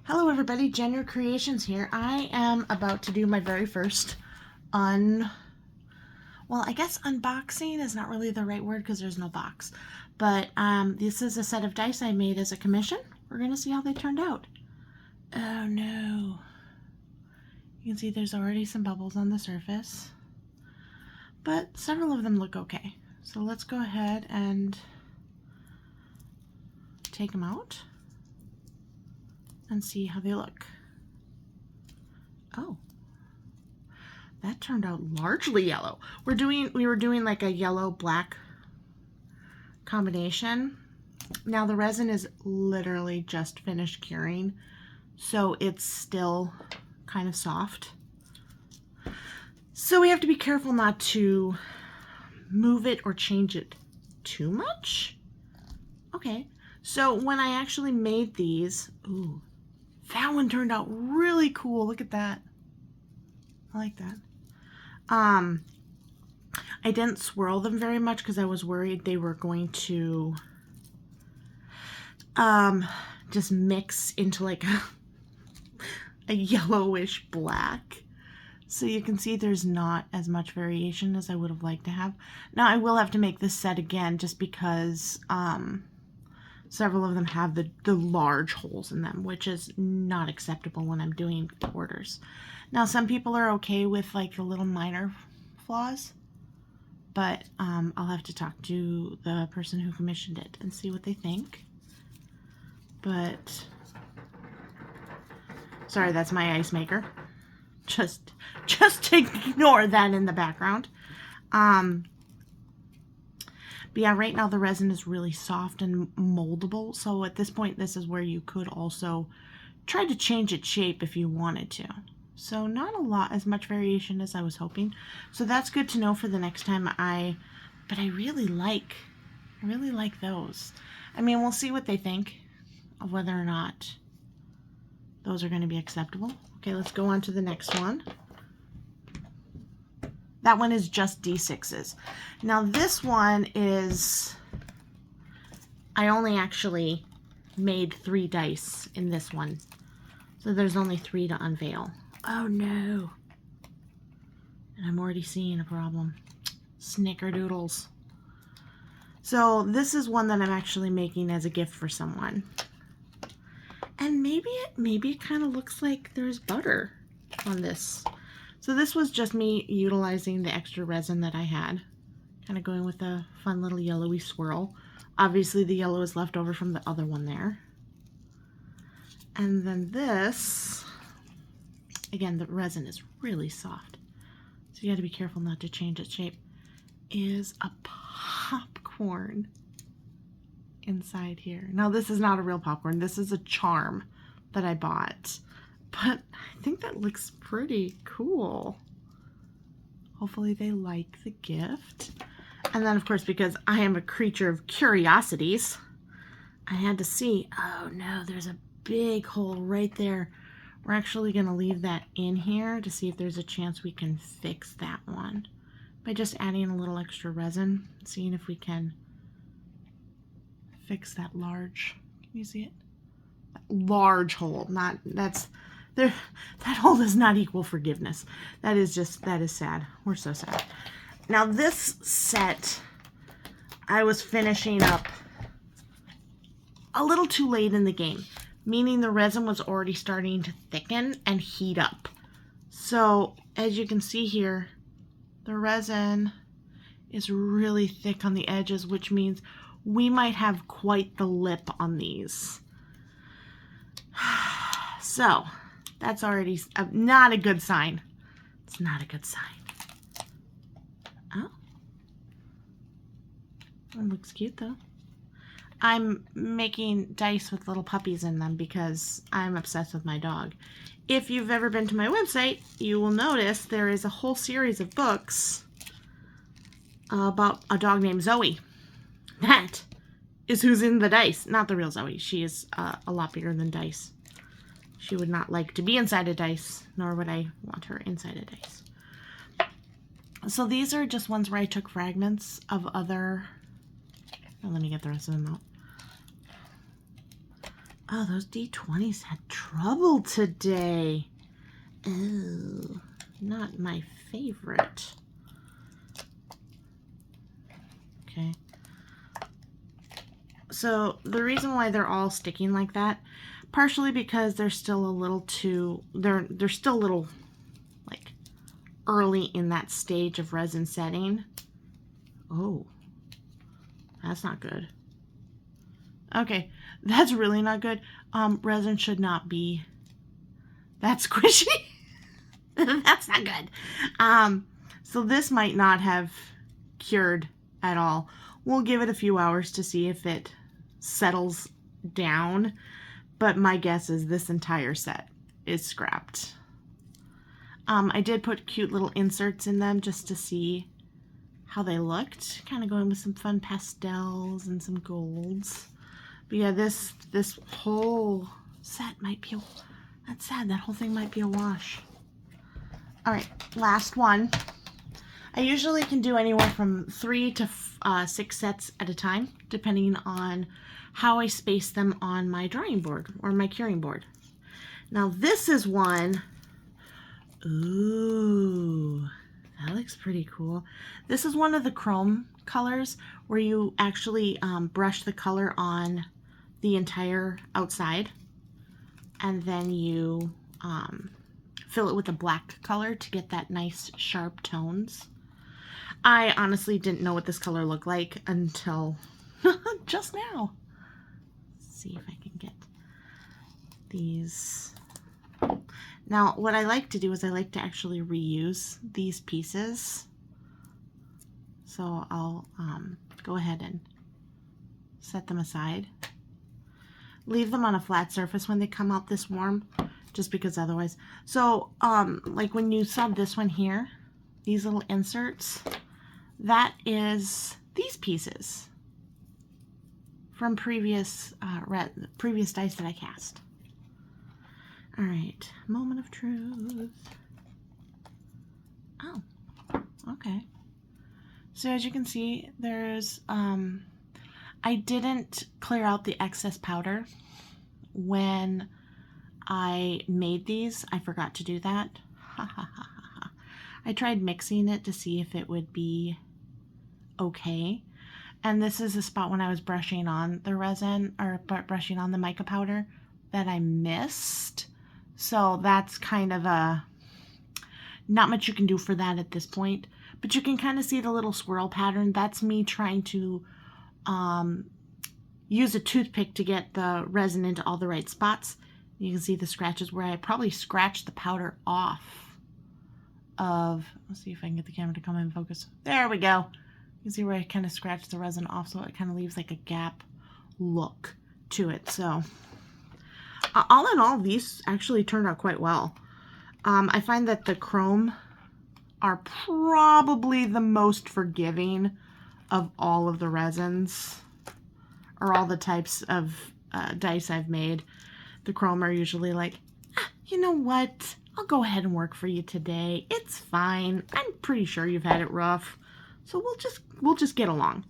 Hello everybody, Jenner Creations here. I am about to do my very first I guess unboxing is not really the right word because there's no box. But this is a set of dice I made as a commission. We're going to see how they turned out. Oh no. You can see there's already some bubbles on the surface. But several of them look okay. So let's go ahead and take them out and see how they look. Oh, that turned out largely yellow. We were doing like a yellow-black combination. Now the resin is literally just finished curing, so it's still kind of soft. So we have to be careful not to move it or change it too much. Okay, so when I actually made these, ooh, that one turned out really cool. Look at that. I like that. I didn't swirl them very much because I was worried they were going to just mix into like a yellowish black. So you can see there's not as much variation as I would have liked to have. Now I will have to make this set again just because several of them have the large holes in them, which is not acceptable when I'm doing orders. Now, some people are okay with like the little minor flaws, but I'll have to talk to the person who commissioned it and see what they think. But, sorry, that's my ice maker. Just ignore that in the background. But yeah, right now the resin is really soft and moldable. So at this point, this is where you could also try to change its shape if you wanted to. So not as much variation as I was hoping. So that's good to know for the next time but I really like those. I mean, we'll see what they think of whether or not those are going to be acceptable. Okay, let's go on to the next one. That one is just D6s. Now this one is, I only actually made 3 dice in this one. So there's only 3 to unveil. Oh no. And I'm already seeing a problem. Snickerdoodles. So this is one that I'm actually making as a gift for someone. And maybe it kind of looks like there's butter on this. So this was just me utilizing the extra resin that I had. Kind of going with a fun little yellowy swirl. Obviously the yellow is left over from the other one there. And then this, again, the resin is really soft, so you got to be careful not to change its shape, is a popcorn inside here. Now this is not a real popcorn. This is a charm that I bought. But I think that looks pretty cool. Hopefully they like the gift. And then, of course, because I am a creature of curiosities, I had to see, oh no, there's a big hole right there. We're actually going to leave that in here to see if there's a chance we can fix that one by just adding a little extra resin, seeing if we can fix that large, can you see it? That large hole, that hole does not equal forgiveness. That is sad. We're so sad. Now this set, I was finishing up a little too late in the game, meaning the resin was already starting to thicken and heat up. So as you can see here, the resin is really thick on the edges, which means we might have quite the lip on these. So that's already not a good sign. It's not a good sign. Oh. One looks cute though. I'm making dice with little puppies in them because I'm obsessed with my dog. If you've ever been to my website, you will notice there is a whole series of books about a dog named Zoe. That is who's in the dice. Not the real Zoe. She is a lot bigger than dice. She would not like to be inside a dice, nor would I want her inside a dice. So these are just ones where I took fragments of other... Oh, let me get the rest of them out. Oh, those D20s had trouble today. Oh, not my favorite. Okay. So the reason why they're all sticking like that, partially because they're still a little too, they're still a little like early in that stage of resin setting. Oh, that's not good. Okay, that's really not good. Resin should not be that squishy. That's not good. So this might not have cured at all. We'll give it a few hours to see if it settles down, but my guess is this entire set is scrapped. I did put cute little inserts in them just to see how they looked, kind of going with some fun pastels and some golds. But yeah, this whole set might be, that's sad, that whole thing might be a wash. All right, last one. I usually can do anywhere from 3 to 6 sets at a time, depending on how I space them on my drawing board or my curing board. Now this is one, ooh, that looks pretty cool. This is one of the chrome colors where you actually brush the color on the entire outside, and then you fill it with a black color to get that nice sharp tones. I honestly didn't know what this color looked like until just now. Let's see if I can get these. Now, what I like to do is I like to actually reuse these pieces. So I'll go ahead and set them aside. Leave them on a flat surface when they come out this warm, just because otherwise. So, like when you saw this one here, these little inserts, that is these pieces from previous dice that I cast. All right, moment of truth. Oh, okay. So as you can see, there's, I didn't clear out the excess powder when I made these. I forgot to do that. I tried mixing it to see if it would be okay. And this is a spot when I was brushing on the resin, or brushing on the mica powder, that I missed. So that's kind of a, not much you can do for that at this point. But you can kind of see the little swirl pattern. That's me trying to use a toothpick to get the resin into all the right spots. You can see the scratches where I probably scratched the powder off of, let's see if I can get the camera to come in focus. There we go. You can see where I kind of scratched the resin off, so it kind of leaves like a gap look to it. So all in all, these actually turned out quite well. I find that the chrome are probably the most forgiving of all of the resins, or all the types of dice I've made. The chrome are usually like, you know what? I'll go ahead and work for you today. It's fine. I'm pretty sure you've had it rough, so we'll just get along.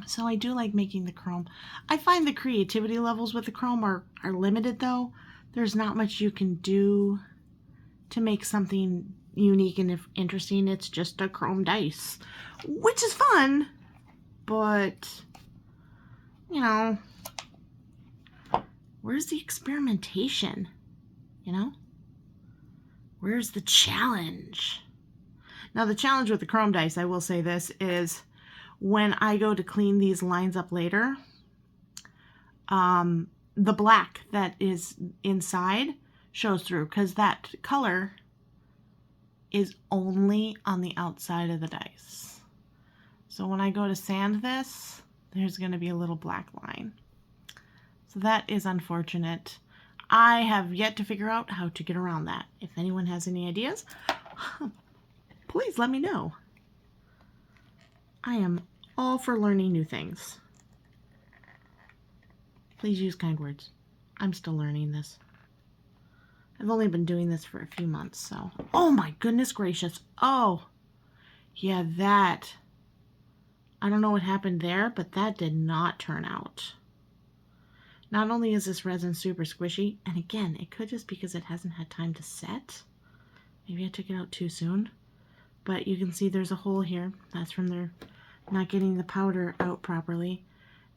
So I do like making the chrome. I find the creativity levels with the chrome are limited though. There's not much you can do to make something unique and interesting. It's just a chrome dice, which is fun, but you know, where's the experimentation? You know, where's the challenge? Now the challenge with the chrome dice, I will say this, is when I go to clean these lines up later, the black that is inside shows through, because that color is only on the outside of the dice. So when I go to sand this, there's going to be a little black line. So that is unfortunate. I have yet to figure out how to get around that. If anyone has any ideas, please let me know. I am all for learning new things. Please use kind words. I'm still learning this. I've only been doing this for a few months, so. Oh my goodness gracious. Oh, yeah, that. I don't know what happened there, but that did not turn out. Not only is this resin super squishy, and again, it could just because it hasn't had time to set. Maybe I took it out too soon. But you can see there's a hole here. That's from their not getting the powder out properly.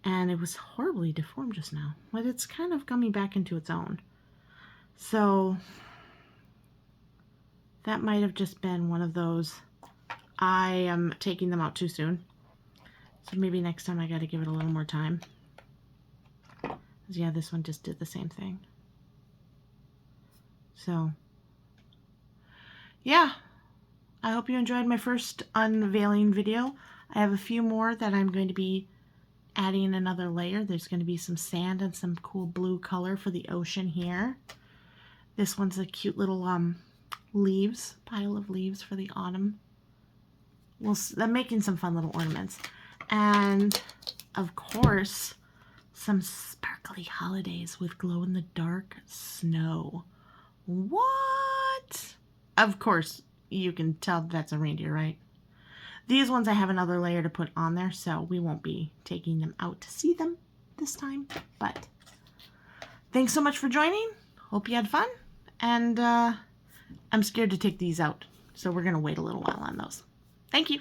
And it was horribly deformed just now. But it's kind of coming back into its own. So that might have just been one of those, I am taking them out too soon. So maybe next time I got to give it a little more time. Yeah, this one just did the same thing. So, yeah. I hope you enjoyed my first unveiling video. I have a few more that I'm going to be adding another layer. There's going to be some sand and some cool blue color for the ocean here. This one's a cute little leaves, pile of leaves for the autumn. I'm making some fun little ornaments. And, of course, some sparkly holidays with glow-in-the-dark snow. What? Of course, you can tell that's a reindeer, right? These ones I have another layer to put on there, so we won't be taking them out to see them this time. But thanks so much for joining. Hope you had fun. And I'm scared to take these out, so we're going to wait a little while on those. Thank you.